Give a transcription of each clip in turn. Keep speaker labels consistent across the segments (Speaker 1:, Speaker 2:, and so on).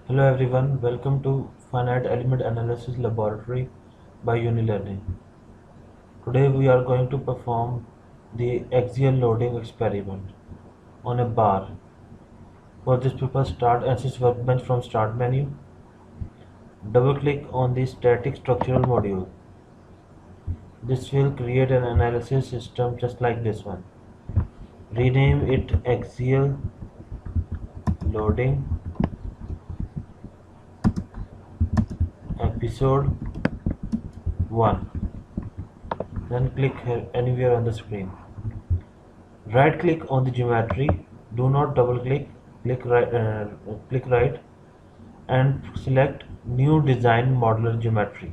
Speaker 1: Hello everyone, welcome to Finite Element Analysis Laboratory by UniLearning. Today we are going to perform the axial loading experiment on a bar. For this purpose, start Ansys Workbench from Start menu. Double click on the static structural module. This will create an analysis system just like this one. Rename it axial loading episode 1. Then click here anywhere on the screen. Right click on the geometry, do not double click, click right and select new design modeler geometry.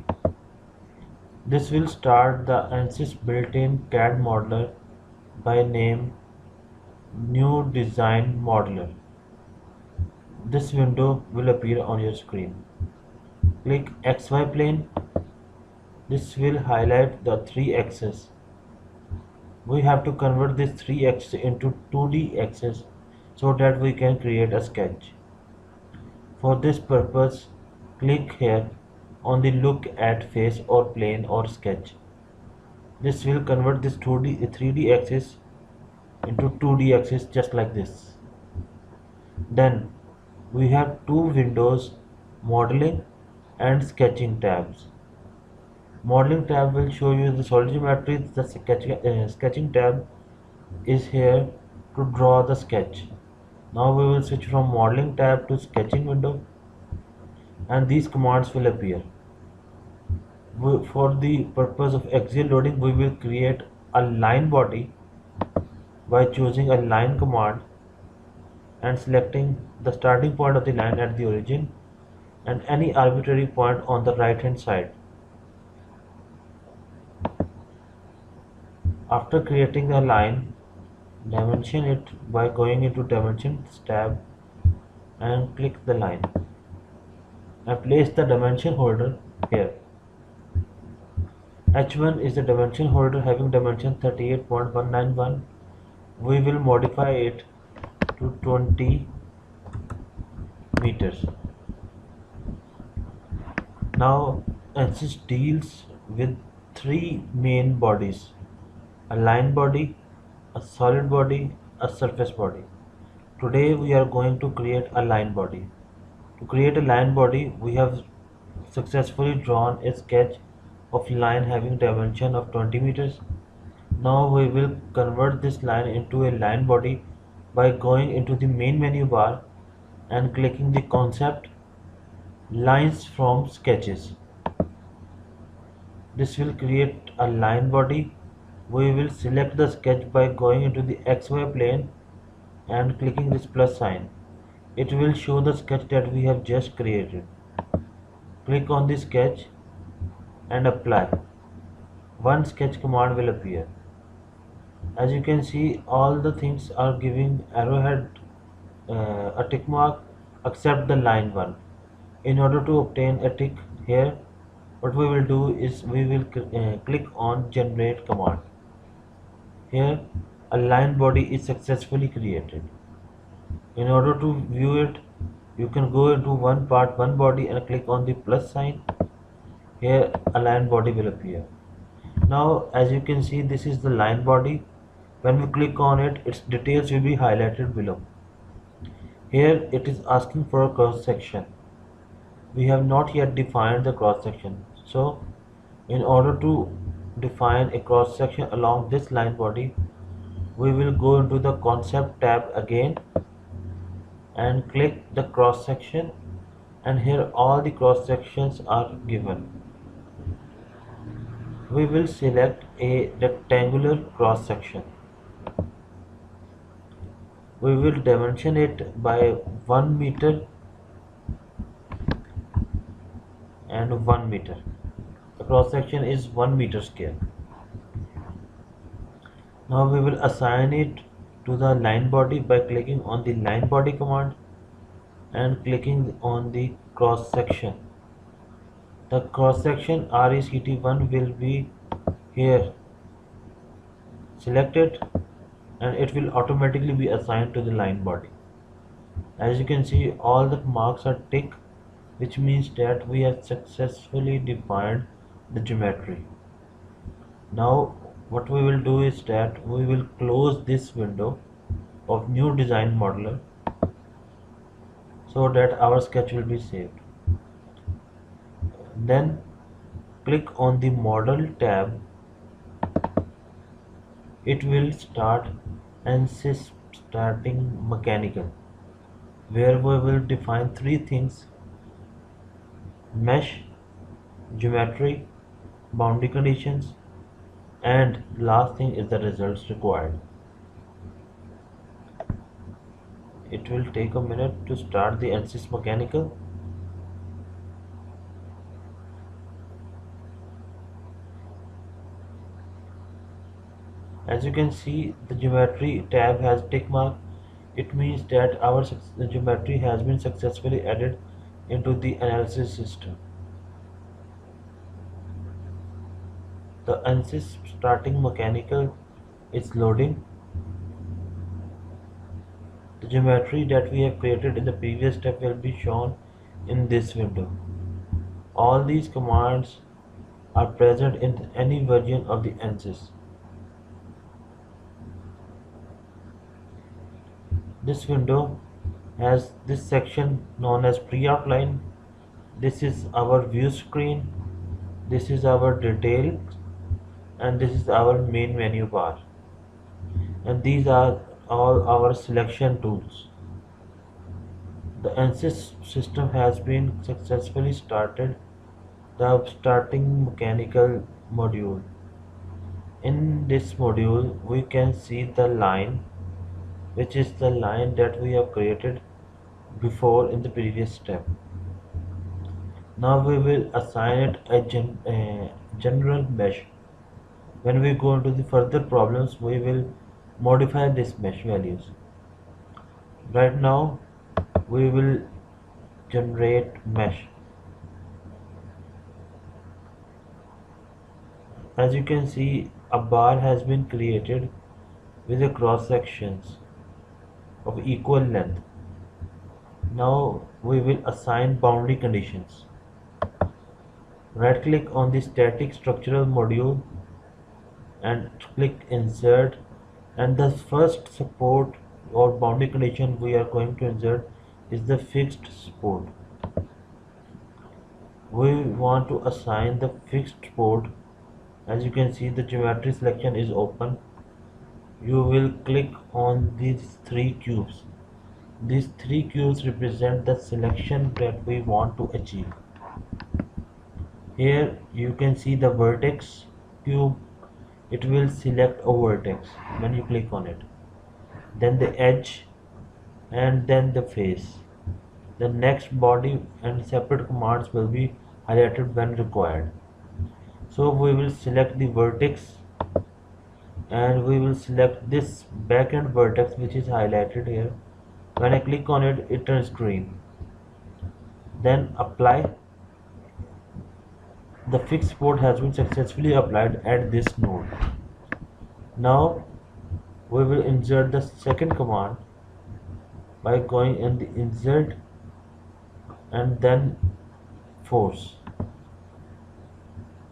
Speaker 1: This will start the ANSYS built-in CAD modeler by name new design modeler. This window will appear on your screen. Click XY plane. This will highlight the 3 axes. We have to convert this 3 axis into 2D axis so that we can create a sketch. For this purpose, click here on the look at face or plane or sketch. This will convert this 3D axis into 2D axis just like this. Then we have two windows, modeling and sketching tabs. Modeling tab will show you the solid geometry. The sketching tab is here to draw the sketch. Now we will switch from modeling tab to sketching window and these commands will appear. For the purpose of axial loading, we will create a line body by choosing a line command and selecting the starting point of the line at the origin and any arbitrary point on the right hand side. After creating a line, dimension it by going into Dimensions tab and click the line and place the dimension holder here. H1 is the dimension holder having dimension 38.191. We will modify it to 20 meters. Now ANSYS deals with three main bodies: a line body, a solid body, a surface body. Today we are going to create a line body. To create a line body, we have successfully drawn a sketch of line having dimension of 20 meters. Now we will convert this line into a line body by going into the main menu bar and clicking the concept lines from sketches. This will create a line body. We will select the sketch by going into the XY plane and clicking this plus sign. It will show the sketch that we have just created. Click on the sketch and apply. One sketch command will appear. As you can see, all the things are giving arrowhead a tick mark except the line one. In order to obtain a tick here, what we will do is we will click on generate command. Here a line body is successfully created. In order to view it, you can go into one part, one body and click on the plus sign. Here a line body will appear. Now as you can see, this is the line body. When we click on it, its details will be highlighted below. Here it is asking for a cross section. We have not yet defined the cross section. So in order to define a cross section along this line body, we will go into the concept tab again and click the cross section, and here all the cross sections are given. We will select a rectangular cross section. We will dimension it by 1 meter and 1 meter. The cross section is 1 meter square. Now we will assign it to the line body by clicking on the line body command and clicking on the cross section. The cross section RECT1 will be here. Select it and it will automatically be assigned to the line body. As you can see, all the marks are tick which means that we have successfully defined the geometry. Now what we will do is that we will close this window of new design modeler so that our sketch will be saved. Then click on the model tab. It will start ANSYS starting mechanical, where we will define three things: mesh, geometry, boundary conditions, and last thing is the results required. It will take a minute to start the ANSYS mechanical. As you can see, the geometry tab has tick mark. It means that our geometry has been successfully added into the analysis system. The ANSYS starting mechanical is loading. The geometry that we have created in the previous step will be shown in this window. All these commands are present in any version of the ANSYS. This window has this section known as pre-outline. This is our view screen. This is our detail, and this is our main menu bar. And these are all our selection tools. The ANSYS system has been successfully started. The starting mechanical module. In this module, we can see the line, which is the line that we have created before in the previous step. Now we will assign it a general mesh. When we go into the further problems, we will modify this mesh values. Right now, we will generate mesh. As you can see, a bar has been created with the cross sections of equal length. Now we will assign boundary conditions. Right click on the static structural module and click insert, and the first support or boundary condition we are going to insert is the fixed support. We want to assign the fixed support. As you can see, the geometry selection is open. You will click on these three cubes. These three cubes represent the selection that we want to achieve. Here you can see the vertex cube. It will select a vertex when you click on it, then the edge, and then the face. The next body and separate commands will be highlighted when required. So we will select the vertex, and we will select this backend vertex which is highlighted here. When I click on it, it turns green. Then apply. The fixed support has been successfully applied at this node. Now we will insert the second command by going in the insert and then force,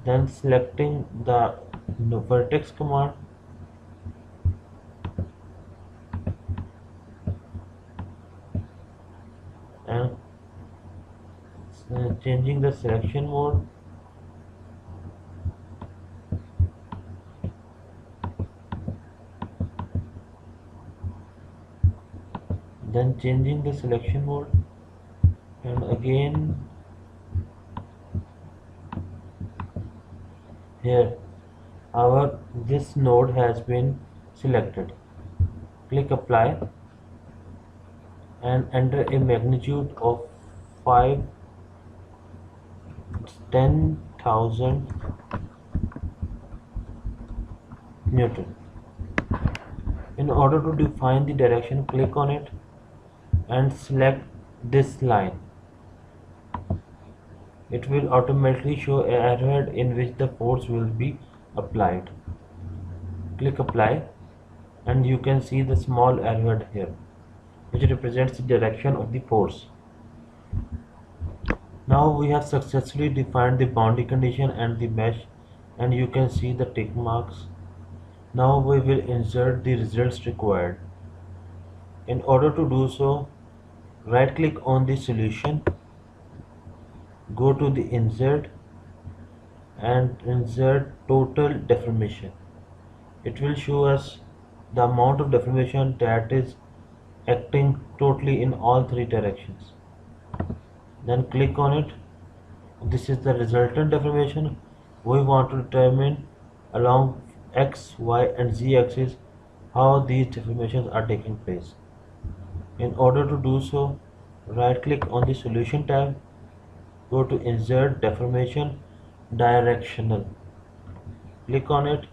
Speaker 1: then selecting the vertex command, and changing the selection mode, then changing the selection mode, and again here this node has been selected. Click apply and enter a magnitude of 10,000 Newton. In order to define the direction, click on it and select this line. It will automatically show an arrowhead in which the force will be applied. Click apply, and you can see the small arrowhead here, which represents the direction of the force. Now we have successfully defined the boundary condition and the mesh, and you can see the tick marks. Now we will insert the results required. In order to do so, right click on the solution, go to the insert and insert total deformation. It will show us the amount of deformation that is acting totally in all three directions. Then click on it. This is the resultant deformation. We want to determine along x, y and z axis how these deformations are taking place. In order to do so, right click on the solution tab, go to insert deformation directional, click on it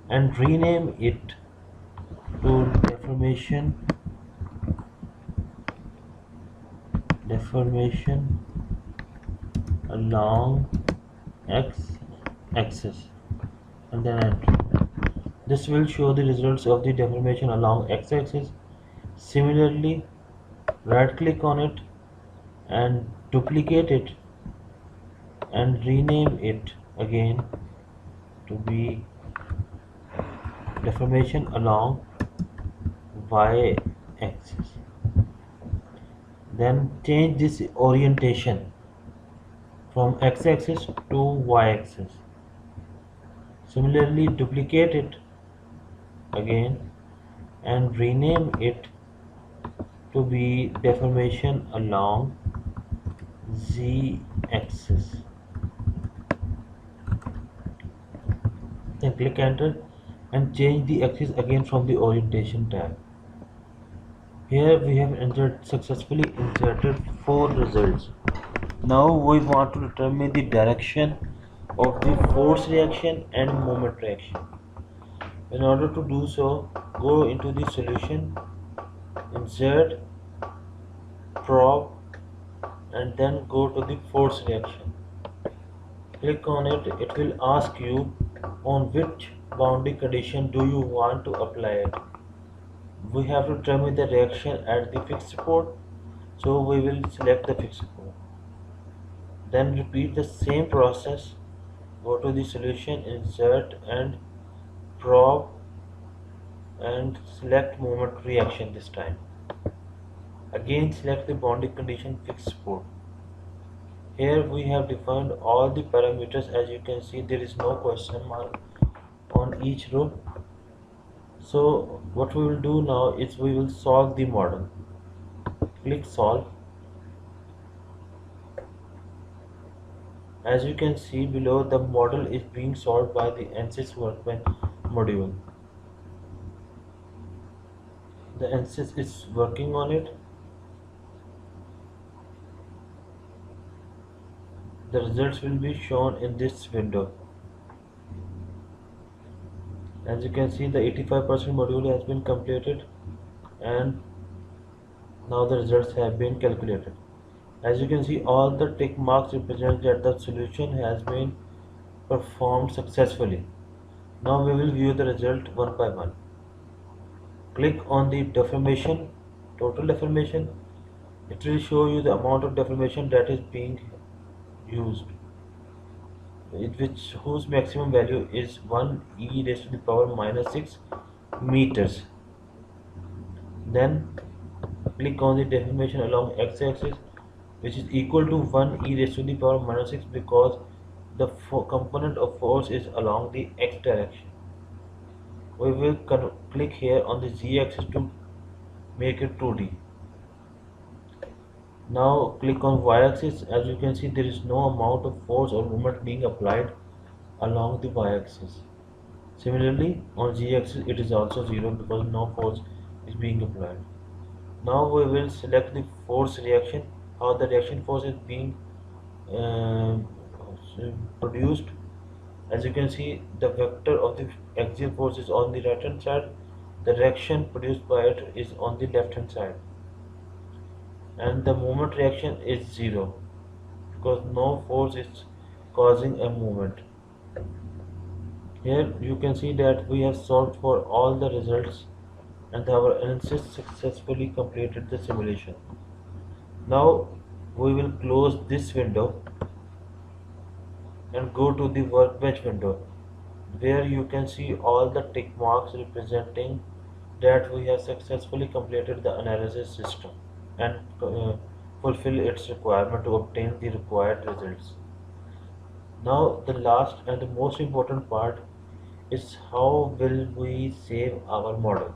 Speaker 1: and rename it to deformation along x axis and then enter. This will show the results of the deformation along x axis. Similarly, right click on it and duplicate it and rename it again to be deformation along y axis. Then change this orientation from x axis to y axis. Similarly, duplicate it again and rename it to be deformation along z axis. Then click enter and change the axis again from the orientation tab. Here we have successfully inserted 4 results. Now we want to determine the direction of the force reaction and moment reaction. In order to do so, go into the solution, insert, probe and then go to the force reaction. Click on it. It will ask you on which boundary condition do you want to apply it. We have to determine the reaction at the fixed support, so we will select the fixed support. Then repeat the same process. Go to the solution, insert and probe and select moment reaction this time. Again select the boundary condition fixed support. Here we have defined all the parameters. As you can see, there is no question mark on each row. So what we will do now is we will solve the model. Click solve. As you can see below, the model is being solved by the ANSYS Workbench module. The ANSYS is working on it. The results will be shown in this window. As you can see, the 85% module has been completed and now the results have been calculated. As you can see, all the tick marks represent that the solution has been performed successfully. Now we will view the result one by one. Click on the deformation, total deformation. It will show you the amount of deformation that is being used, whose maximum value is 1 e raised to the power minus 6 meters. Then click on the deformation along x-axis, which is equal to 1 e raised to the power minus 6 because the component of force is along the x direction. We will click here on the z-axis to make it 2D. Now click on y-axis. As you can see, there is no amount of force or movement being applied along the y-axis. Similarly, on z-axis it is also 0 because no force is being applied. Now we will select the force reaction, how the reaction force is being uh, produced. As you can see, the vector of the axial force is on the right hand side, the reaction produced by it is on the left hand side, and the moment reaction is 0 because no force is causing a movement. Here you can see that we have solved for all the results and our analysis successfully completed the simulation. Now we will close this window and go to the workbench window, where you can see all the tick marks representing that we have successfully completed the analysis system and fulfill its requirement to obtain the required results. Now the last and the most important part is how will we save our model.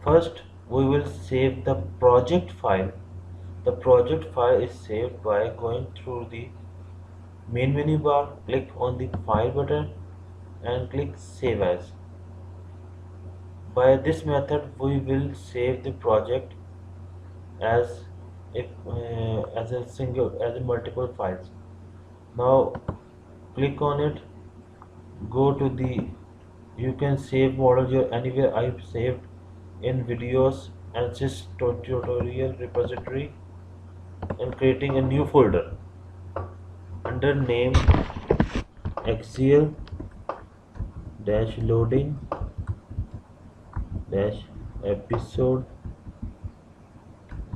Speaker 1: First, we will save the project file. The project file is saved by going through the main menu bar, click on the file button and click save as. By this method we will save the project as if as a multiple files. Now click on it, go to the, you can save model here anywhere. I've saved in videos and sys tutorial repository and creating a new folder under name axial dash loading dash episode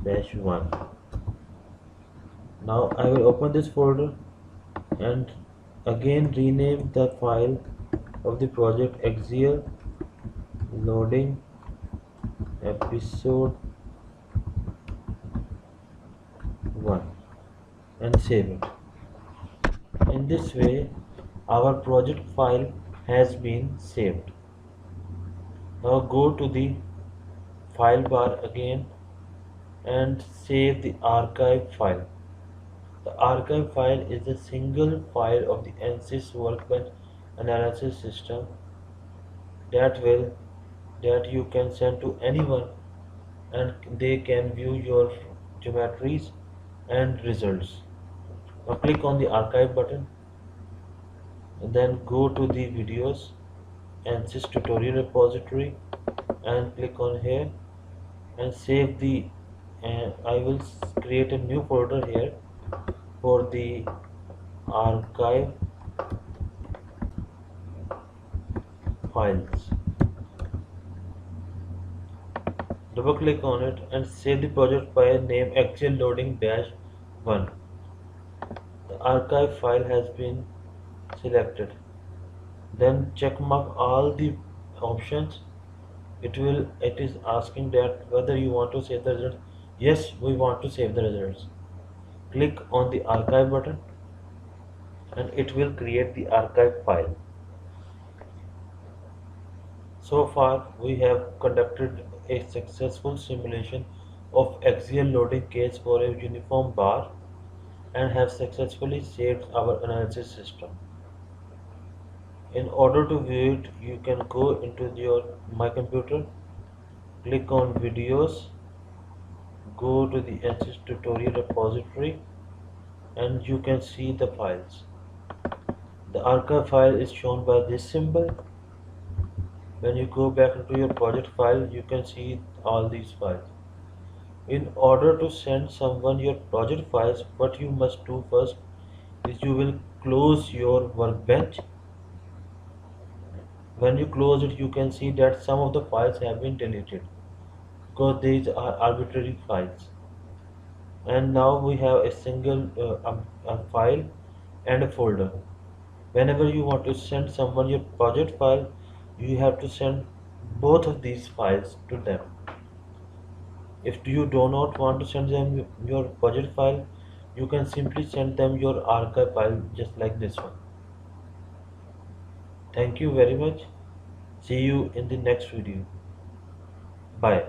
Speaker 1: dash 1. Now I will open this folder and again rename the file of the project axial loading episode 1 and save it. In this way our project file has been saved. Now go to the file bar again and save the archive file. The archive file is a single file of the ANSYS Workbench analysis system that you can send to anyone and they can view your geometries and results. Now click on the archive button and then go to the videos ANSYS tutorial repository and click on here and save the, and I will create a new folder here for the archive files. Double click on it and save the project file name axial loading dash 1. The archive file has been selected. Then check mark all the options. It is asking that whether you want to save the results. Yes, we want to save the results. Click on the archive button and it will create the archive file. So far we have conducted a successful simulation of axial loading case for a uniform bar and have successfully saved our analysis system. In order to view it, you can go into your My Computer, click on videos, go to the ANSYS tutorial repository and you can see the files. The archive file is shown by this symbol. When you go back into your project file, you can see all these files. In order to send someone your project files, what you must do first is you will close your workbench. When you close it, you can see that some of the files have been deleted because these are arbitrary files. And now we have a single a file and a folder. Whenever you want to send someone your project file, you have to send both of these files to them. If you do not want to send them your project file, you can simply send them your archive file just like this one. Thank you very much. See you in the next video. Bye.